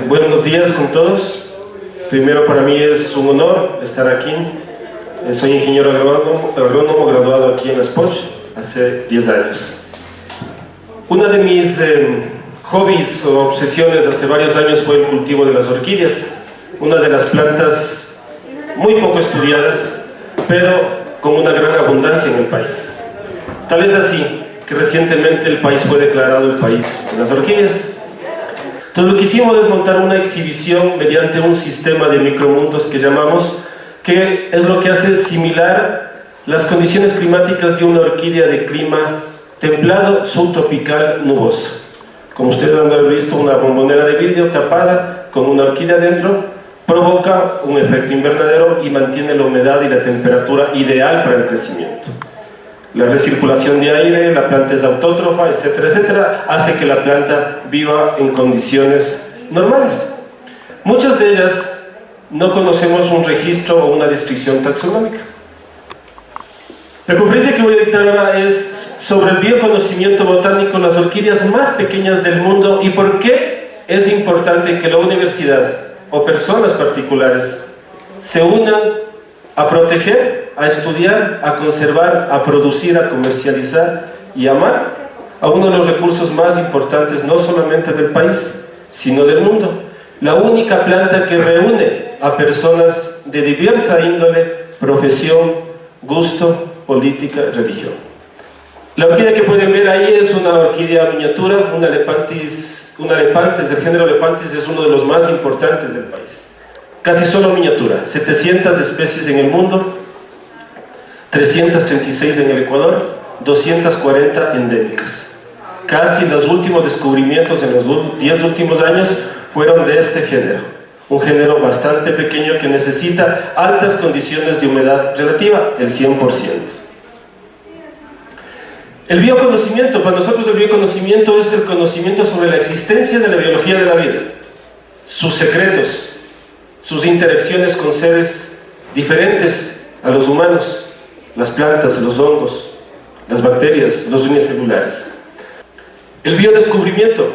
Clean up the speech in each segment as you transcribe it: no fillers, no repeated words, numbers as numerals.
Buenos días con todos. Primero, para mí es un honor estar aquí. Soy ingeniero agrónomo graduado aquí en la SPOCH hace 10 años. Una de mis hobbies o obsesiones hace varios años fue el cultivo de las orquídeas, una de las plantas muy poco estudiadas, pero con una gran abundancia en el país. Tal es así que recientemente el país fue declarado el país de las orquídeas. Entonces lo que hicimos es montar una exhibición mediante un sistema de micromundos que llamamos, que es lo que hace similar las condiciones climáticas de una orquídea de clima templado, subtropical, nuboso. Como ustedes han de haber visto, una bombonera de vidrio tapada con una orquídea dentro provoca un efecto invernadero y mantiene la humedad y la temperatura ideal para el crecimiento. La recirculación de aire, la planta es autótrofa, etcétera, etcétera, hace que la planta viva en condiciones normales. Muchas de ellas no conocemos un registro o una descripción taxonómica. La conferencia que voy a dictar ahora es sobre el bioconocimiento botánico de las orquídeas más pequeñas del mundo y por qué es importante que la universidad o personas particulares se unan a proteger, a estudiar, a conservar, a producir, a comercializar y amar a uno de los recursos más importantes no solamente del país, sino del mundo. La única planta que reúne a personas de diversa índole, profesión, gusto, política, religión. La orquídea que pueden ver ahí es una orquídea miniatura, una Lepanthes, el género Lepanthes es uno de los más importantes del país. Casi solo miniatura, 700 especies en el mundo, 336 en el Ecuador, 240 endémicas. Casi los últimos descubrimientos en los 10 últimos años fueron de este género, un género bastante pequeño que necesita altas condiciones de humedad relativa, el 100%. El bioconocimiento, para nosotros el bioconocimiento es el conocimiento sobre la existencia de la biología de la vida, sus secretos, sus interacciones con seres diferentes a los humanos, las plantas, los hongos, las bacterias, los unicelulares. El biodescubrimiento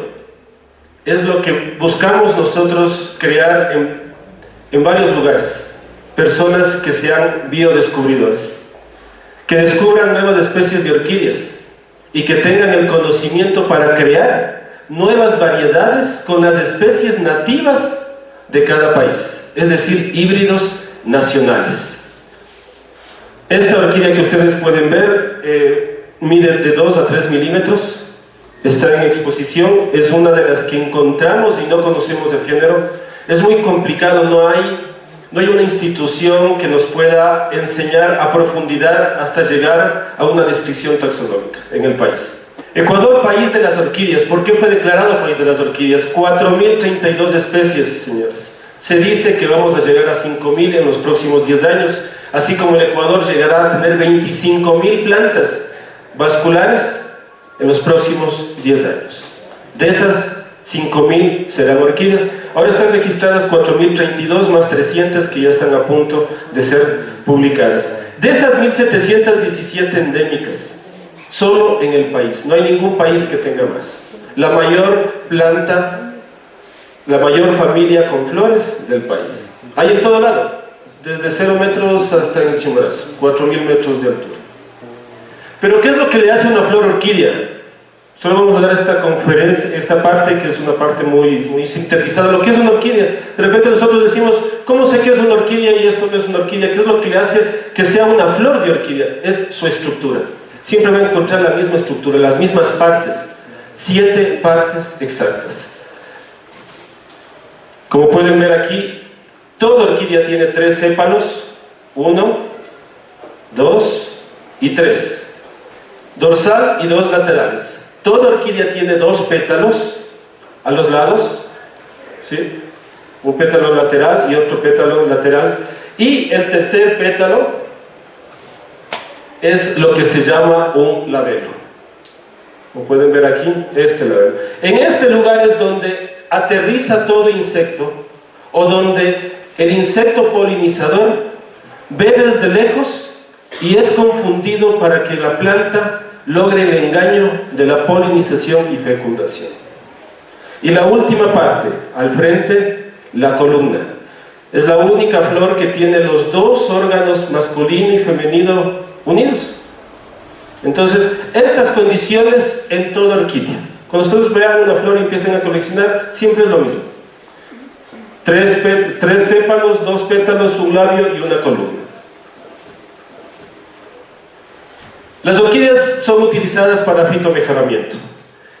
es lo que buscamos nosotros crear en varios lugares, personas que sean biodescubridores, que descubran nuevas especies de orquídeas y que tengan el conocimiento para crear nuevas variedades con las especies nativas de cada país, es decir, híbridos nacionales. Esta orquídea que ustedes pueden ver mide de 2 a 3 milímetros, está en exposición, es una de las que encontramos y no conocemos el género. Es muy complicado, no hay una institución que nos pueda enseñar a profundidad hasta llegar a una descripción taxonómica en el país. Ecuador, país de las orquídeas. ¿Por qué fue declarado país de las orquídeas? 4.032 especies, señores. Se dice que vamos a llegar a 5.000 en los próximos 10 años, así como el Ecuador llegará a tener 25.000 plantas vasculares en los próximos 10 años. De esas, 5.000 serán orquídeas. Ahora están registradas 4.032 más 300 que ya están a punto de ser publicadas. De esas 1.717 endémicas, solo en el país. No hay ningún país que tenga más. La mayor planta, la mayor familia con flores del país. Hay en todo lado, desde 0 metros hasta en el Chimborazo, 4.000 metros de altura. Pero ¿qué es lo que le hace una flor orquídea? Solo vamos a dar esta conferencia, esta parte que es una parte muy sintetizada. Lo que es una orquídea. De repente nosotros decimos, ¿cómo sé que es una orquídea y esto no es una orquídea? ¿Qué es lo que le hace que sea una flor de orquídea? Es su estructura. Siempre va a encontrar la misma estructura, las mismas partes. 7 partes exactas. Como pueden ver aquí, toda orquídea tiene 3 sépalos. 1, 2 y 3. Dorsal y 2 laterales. Toda orquídea tiene 2 pétalos a los lados, ¿sí? Un pétalo lateral y otro pétalo lateral. Y el tercer pétalo es lo que se llama un labelo. Como pueden ver aquí, este labelo. En este lugar es donde aterriza todo insecto, o donde el insecto polinizador ve desde lejos y es confundido para que la planta logre el engaño de la polinización y fecundación. Y la última parte, al frente, la columna. Es la única flor que tiene los dos órganos masculino y femenino unidos. Entonces, estas condiciones en toda orquídea. Cuando ustedes vean una flor y empiecen a coleccionar, siempre es lo mismo. Tres sépalos, 2 pétalos, un labio y una columna. Las orquídeas son utilizadas para fitomejoramiento.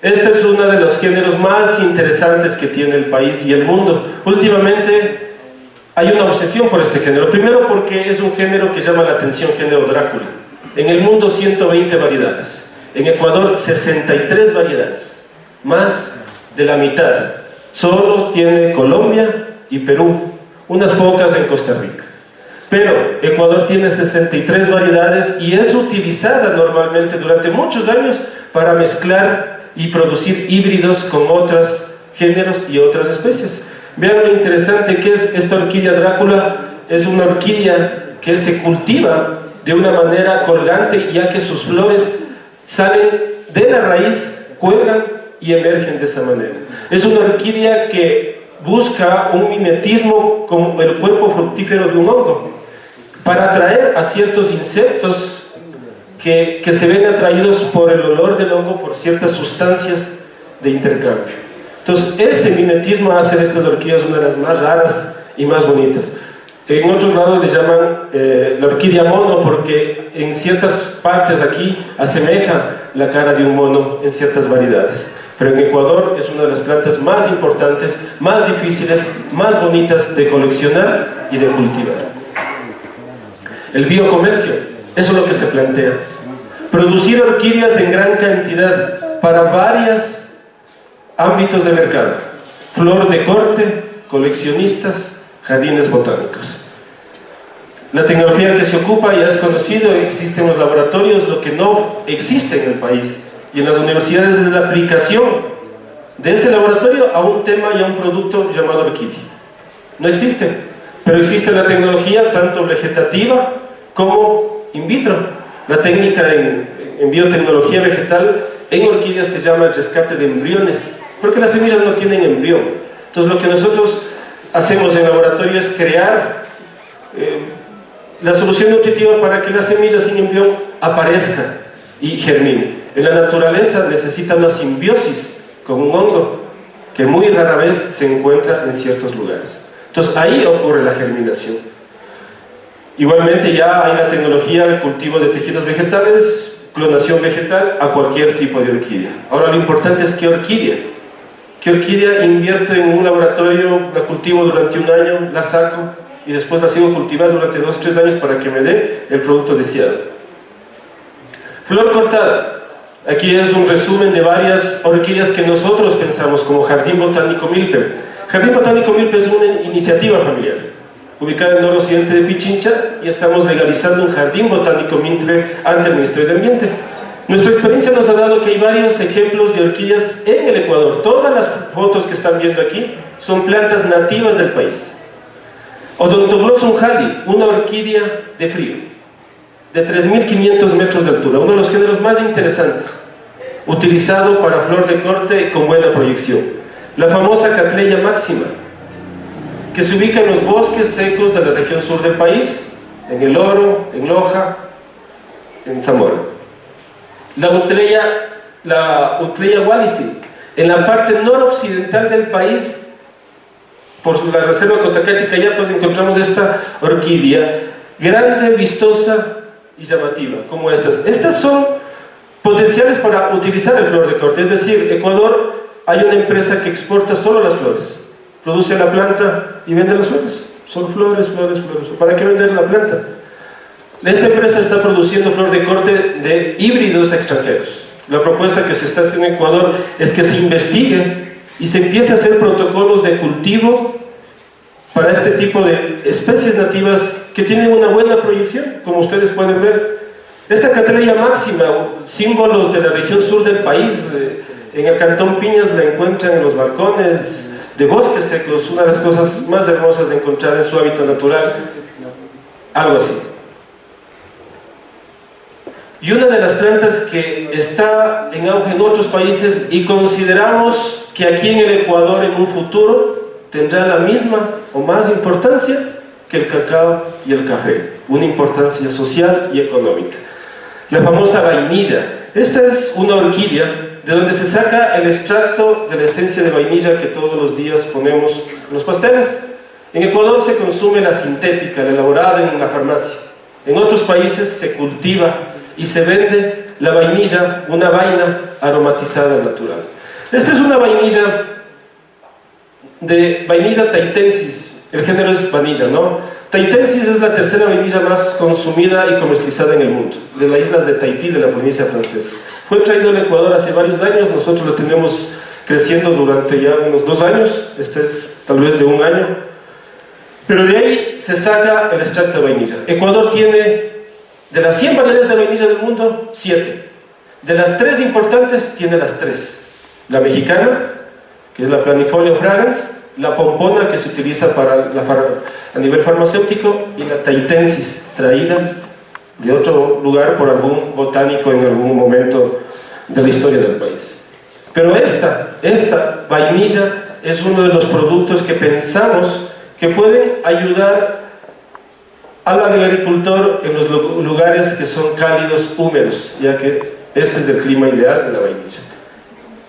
Este es uno de los géneros más interesantes que tiene el país y el mundo. Últimamente hay una obsesión por este género. Primero porque es un género que llama la atención, género Drácula. En el mundo 120 variedades. En Ecuador 63 variedades. Más de la mitad. Solo tiene Colombia y Perú. Unas pocas en Costa Rica. Pero Ecuador tiene 63 variedades y es utilizada normalmente durante muchos años para mezclar y producir híbridos con otros géneros y otras especies. Vean lo interesante que es esta orquídea Drácula. Es una orquídea que se cultiva de una manera colgante, ya que sus flores salen de la raíz, cuelgan y emergen de esa manera. Es una orquídea que busca un mimetismo como el cuerpo fructífero de un hongo, para atraer a ciertos insectos que se ven atraídos por el olor del hongo, por ciertas sustancias de intercambio. Entonces, ese mimetismo hace de estas orquídeas una de las más raras y más bonitas. En otros lados le llaman la orquídea mono, porque en ciertas partes aquí asemeja la cara de un mono en ciertas variedades. Pero en Ecuador es una de las plantas más importantes, más difíciles, más bonitas de coleccionar y de cultivar. El biocomercio, eso es lo que se plantea. Producir orquídeas en gran cantidad para varios ámbitos de mercado. Flor de corte, coleccionistas, jardines botánicos. La tecnología que se ocupa ya es conocido, existen los laboratorios. Lo que no existe en el país y en las universidades es la aplicación de ese laboratorio a un tema y a un producto llamado orquídea. No existe, pero existe la tecnología tanto vegetativa como in vitro. La técnica en biotecnología vegetal en orquídeas se llama el rescate de embriones, porque las semillas no tienen embrión. Entonces lo que nosotros hacemos en laboratorio es crear la solución nutritiva para que la semilla sin embrión aparezca y germine. En la naturaleza necesita una simbiosis con un hongo que muy rara vez se encuentra en ciertos lugares. Entonces ahí ocurre la germinación. Igualmente ya hay la tecnología de cultivo de tejidos vegetales, clonación vegetal a cualquier tipo de orquídea. Ahora lo importante es qué orquídea. ¿Qué orquídea invierto en un laboratorio, la cultivo durante un año, la saco y después la sigo cultivando durante 2 o 3 años para que me dé el producto deseado? Flor cortada. Aquí es un resumen de varias orquídeas que nosotros pensamos como Jardín Botánico Milpe. Jardín Botánico Milpe es una iniciativa familiar ubicada en el noroccidente de Pichincha, y estamos legalizando un Jardín Botánico Milpe ante el Ministerio de Ambiente. Nuestra experiencia nos ha dado que hay varios ejemplos de orquídeas en el Ecuador. Todas las fotos que están viendo aquí son plantas nativas del país. Odontoglossum halley, una orquídea de frío, de 3.500 metros de altura, uno de los géneros más interesantes, utilizado para flor de corte con buena proyección. La famosa Cattleya máxima, que se ubica en los bosques secos de la región sur del país, en El Oro, en Loja, en Zamora. La Utreya wallici, en la parte noroccidental del país, por la reserva Cotacachi Cayapas, encontramos esta orquídea grande, vistosa y llamativa, como estas. Estas son potenciales para utilizar el flor de corte, es decir, Ecuador hay una empresa que exporta solo las flores, produce la planta y vende las flores. Son flores, flores, flores. ¿Para qué vender la planta? Esta empresa está produciendo flor de corte de híbridos extranjeros. La propuesta que se está haciendo en Ecuador es que se investigue y se empiece a hacer protocolos de cultivo para este tipo de especies nativas que tienen una buena proyección, como ustedes pueden ver. Esta Cattleya máxima, símbolos de la región sur del país, en el Cantón Piñas la encuentran en los balcones de bosques secos, una de las cosas más hermosas de encontrar en su hábitat natural, algo así. Y una de las plantas que está en auge en otros países y consideramos que aquí en el Ecuador en un futuro tendrá la misma o más importancia que el cacao y el café, una importancia social y económica. La famosa vainilla, esta es una orquídea de donde se saca el extracto de la esencia de vainilla que todos los días ponemos en los pasteles. En Ecuador se consume la sintética, la elaborada en la farmacia. En otros países se cultiva y se vende la vainilla, una vaina aromatizada natural. Esta es una vainilla de vainilla tahitensis, el género es vanilla, ¿no? Tahitensis es la tercera vainilla más consumida y comercializada en el mundo, de las islas de Tahití, de la provincia francesa. Fue traído al Ecuador hace varios años, nosotros lo tenemos creciendo durante ya unos 2 años, este es tal vez de 1 año, pero de ahí se saca el extracto de vainilla. Ecuador tiene, de las 100 variedades de vainilla del mundo, 7. De las 3 importantes, tiene las 3. La mexicana, que es la Planifolia fragrans, la pompona, que se utiliza a nivel farmacéutico, y la tahitensis, traída de otro lugar por algún botánico en algún momento de la historia del país. Pero esta vainilla es uno de los productos que pensamos que pueden ayudar al agricultor en los lugares que son cálidos, húmedos, ya que ese es el clima ideal de la vainilla.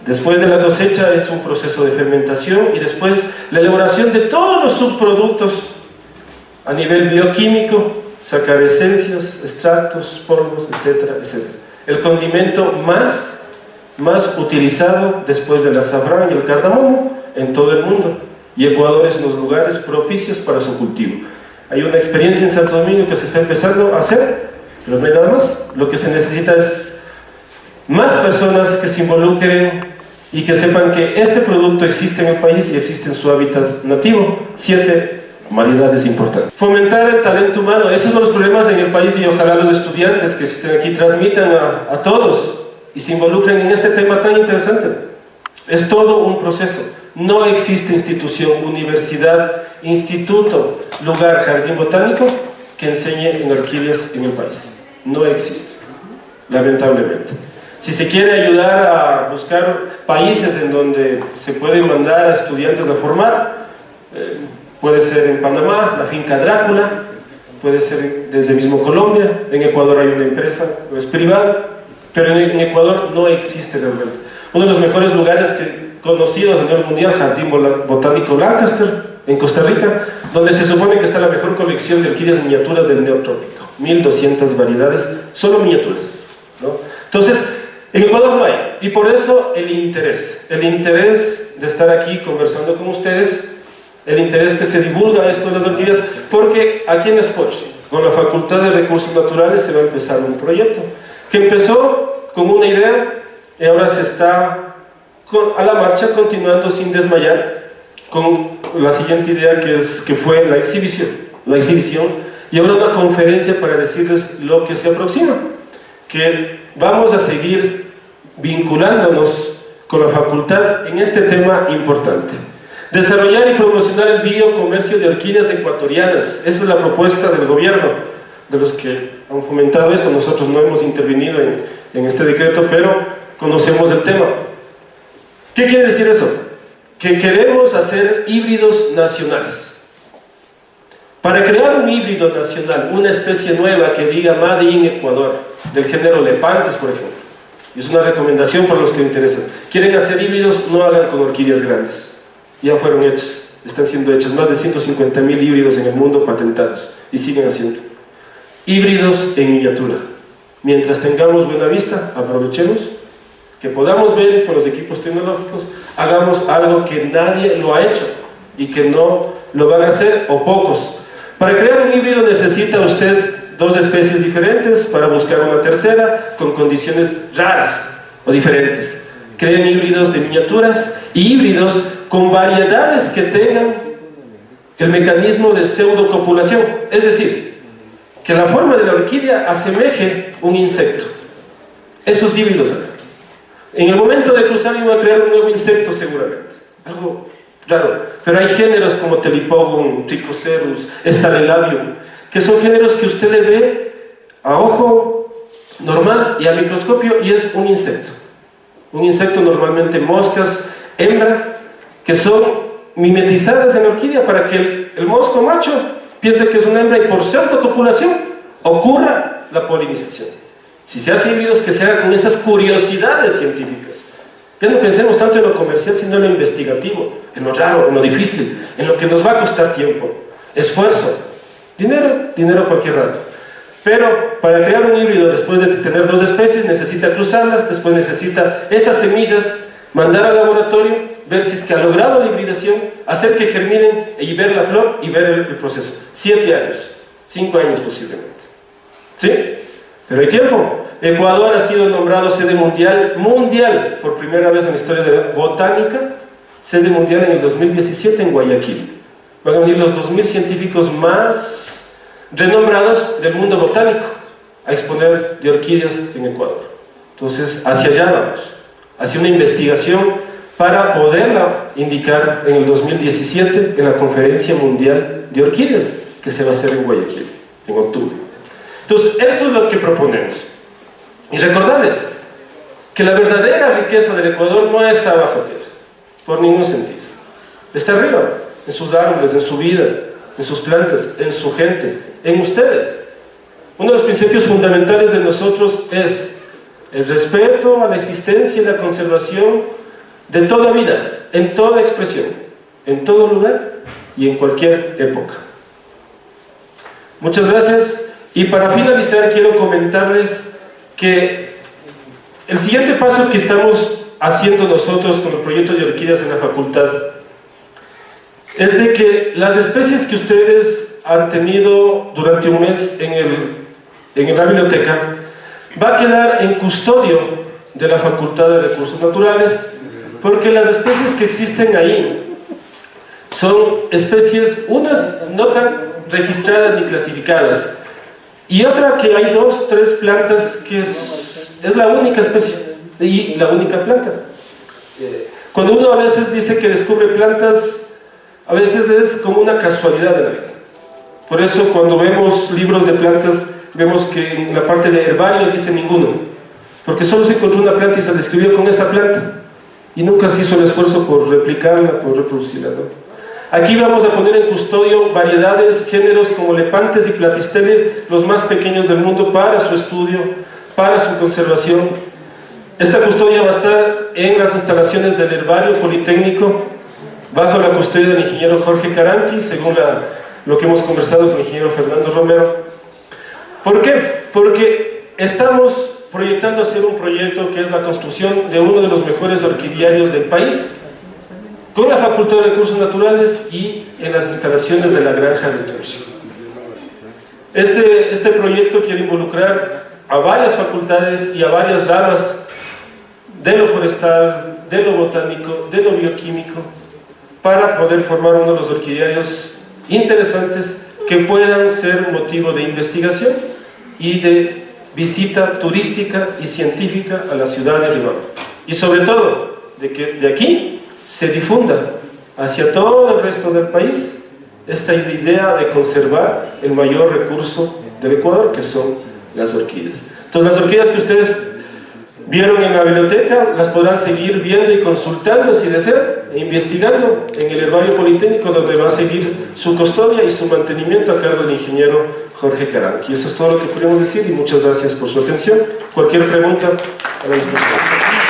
Después de la cosecha es un proceso de fermentación y después la elaboración de todos los subproductos a nivel bioquímico, sacar esencias, extractos, polvos, etcétera, etcétera. El condimento más utilizado después del azafrán y el cardamomo en todo el mundo, y Ecuador es uno de los lugares propicios para su cultivo. Hay una experiencia en Santo Domingo que se está empezando a hacer, pero no hay nada más. Lo que se necesita es más personas que se involucren y que sepan que este producto existe en el país y existe en su hábitat nativo. 7 variedades importantes. Fomentar el talento humano, esos son los problemas en el país, y ojalá los estudiantes que estén aquí transmitan a todos y se involucren en este tema tan interesante. Es todo un proceso. No existe institución, universidad, instituto, lugar, jardín botánico que enseñe en orquídeas en el país. No existe, lamentablemente. Si se quiere ayudar a buscar países en donde se pueden mandar a estudiantes a formar, puede ser en Panamá, la finca Drácula, puede ser desde mismo Colombia. En Ecuador hay una empresa, es privada, pero en Ecuador no existe realmente. Uno de los mejores lugares conocidos a nivel mundial, Jardín Botánico Lancaster, en Costa Rica, donde se supone que está la mejor colección de orquídeas miniaturas del neotrópico, 1200 variedades, solo miniaturas, ¿no? Entonces, en Ecuador no hay, y por eso el interés de estar aquí conversando con ustedes, el interés que se divulga esto de las orquídeas, porque aquí en Spoch, con la Facultad de Recursos Naturales, se va a empezar un proyecto que empezó con una idea y ahora se está a la marcha, continuando sin desmayar, con la siguiente idea que fue la exhibición, y ahora una conferencia para decirles lo que se aproxima, que vamos a seguir vinculándonos con la facultad en este tema importante. Desarrollar y promocionar el biocomercio de orquídeas ecuatorianas, esa es la propuesta del gobierno, de los que han fomentado esto. Nosotros no hemos intervenido en este decreto, pero conocemos el tema. ¿Qué quiere decir eso? Que queremos hacer híbridos nacionales. Para crear un híbrido nacional, una especie nueva que diga Made in Ecuador, del género Lepantes, por ejemplo, y es una recomendación para los que les interesan. Quieren hacer híbridos, no hagan con orquídeas grandes. Ya fueron hechas, están siendo hechas más de 150.000 híbridos en el mundo patentados, y siguen haciendo. Híbridos en miniatura. Mientras tengamos buena vista, aprovechemos, que podamos ver con los equipos tecnológicos, hagamos algo que nadie lo ha hecho y que no lo van a hacer, o pocos. Para crear un híbrido necesita usted 2 especies diferentes, para buscar una tercera con condiciones raras o diferentes. Creen híbridos de miniaturas y híbridos con variedades que tengan el mecanismo de pseudocopulación, es decir, que la forma de la orquídea asemeje un insecto. Esos híbridos, en el momento de cruzar, iba a crear un nuevo insecto seguramente, algo raro, pero hay géneros como Telipogon, Trichocerus, Stadelabium, que son géneros que usted le ve a ojo normal y a microscopio y es un insecto normalmente moscas hembra, que son mimetizadas en la orquídea para que el mosco macho piense que es una hembra y por pseudocopulación ocurra la polinización. Si se hace híbridos, que se haga con esas curiosidades científicas. Ya no pensemos tanto en lo comercial, sino en lo investigativo, en lo raro, en lo difícil, en lo que nos va a costar tiempo, esfuerzo, dinero cualquier rato. Pero para crear un híbrido, después de tener dos especies, necesita cruzarlas, después necesita estas semillas, mandar al laboratorio, ver si es que ha logrado la hibridación, hacer que germinen y ver la flor y ver el proceso. 7 años, 5 años posiblemente. ¿Sí? Pero hay tiempo. Ecuador ha sido nombrado sede mundial, por primera vez en la historia de la botánica, sede mundial en el 2017 en Guayaquil. Van a venir los 2000 científicos más renombrados del mundo botánico a exponer de orquídeas en Ecuador. Entonces, hacia allá vamos, hacia una investigación para poderla indicar en el 2017 en la Conferencia Mundial de Orquídeas que se va a hacer en Guayaquil, en octubre. Entonces, esto es lo que proponemos. Y recordarles que la verdadera riqueza del Ecuador no está bajo tierra, por ningún sentido. Está arriba, en sus árboles, en su vida, en sus plantas, en su gente, en ustedes. Uno de los principios fundamentales de nosotros es el respeto a la existencia y la conservación de toda vida, en toda expresión, en todo lugar y en cualquier época. Muchas gracias. Y para finalizar quiero comentarles que el siguiente paso que estamos haciendo nosotros con el proyecto de orquídeas en la facultad es de que las especies que ustedes han tenido durante un mes en la biblioteca va a quedar en custodio de la Facultad de Recursos Naturales, porque las especies que existen ahí son especies, unas no tan registradas ni clasificadas, y otra que hay 2, 3 plantas que es la única especie y la única planta. Cuando uno a veces dice que descubre plantas, a veces es como una casualidad de la vida. Por eso cuando vemos libros de plantas, vemos que en la parte de herbario dice ninguno, porque solo se encontró una planta y se describió con esa planta, y nunca se hizo el esfuerzo por replicarla, por reproducirla, ¿no? Aquí vamos a poner en custodio variedades, géneros como Lepanthes y Platystele, los más pequeños del mundo, para su estudio, para su conservación. Esta custodia va a estar en las instalaciones del Herbario Politécnico, bajo la custodia del ingeniero Jorge Caranqui, según lo que hemos conversado con el ingeniero Fernando Romero. ¿Por qué? Porque estamos proyectando hacer un proyecto que es la construcción de uno de los mejores orquidiarios del país, con la Facultad de Recursos Naturales y en las instalaciones de la Granja de Tursi. Este proyecto quiere involucrar a varias facultades y a varias ramas de lo forestal, de lo botánico, de lo bioquímico, para poder formar uno de los orquidiarios interesantes que puedan ser motivo de investigación y de visita turística y científica a la ciudad de Ribamba. Y sobre todo, de que de aquí se difunda hacia todo el resto del país esta idea de conservar el mayor recurso del Ecuador, que son las orquídeas. Entonces, las orquídeas que ustedes vieron en la biblioteca las podrán seguir viendo y consultando si desean, e investigando en el Herbario Politécnico, donde va a seguir su custodia y su mantenimiento a cargo del ingeniero Jorge Caranqui. Eso es todo lo que podemos decir y muchas gracias por su atención. Cualquier pregunta a la disposición.